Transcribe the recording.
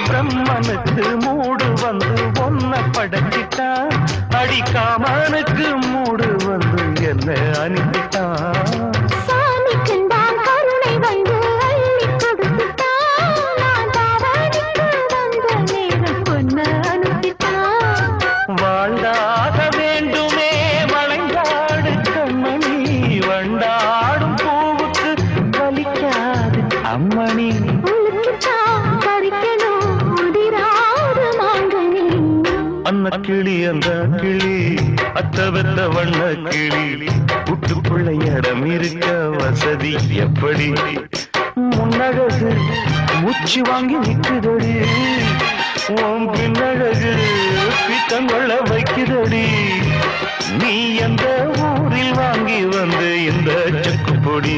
பிரம்மனுக்கு மூடு வந்து ஒன்ன படைச்சிட்டான், அடிக்காமனுக்கு மூடு வந்து என்ன அனுப்பிட்டான். வாழ்ந்தாக வேண்டுமே வளைந்தாடு கண்மணி, வண்டாடும் பூவுக்கு வலிக்காது அம்மணி. அன்ன கிளி அந்த கிளி அத்தவெத்த வண்ண கிளி, கூட்டுக்குள்ள இடம் இருக்க வசதி எப்படி? முன்னழகு மூச்சு வாங்கி நிற்குதடி, உன் பின்னழகு பித்தங்கொள்ள வைக்குதடி. நீ எந்த ஊரில் வாங்கி வந்து இந்த செக்கு பொடி?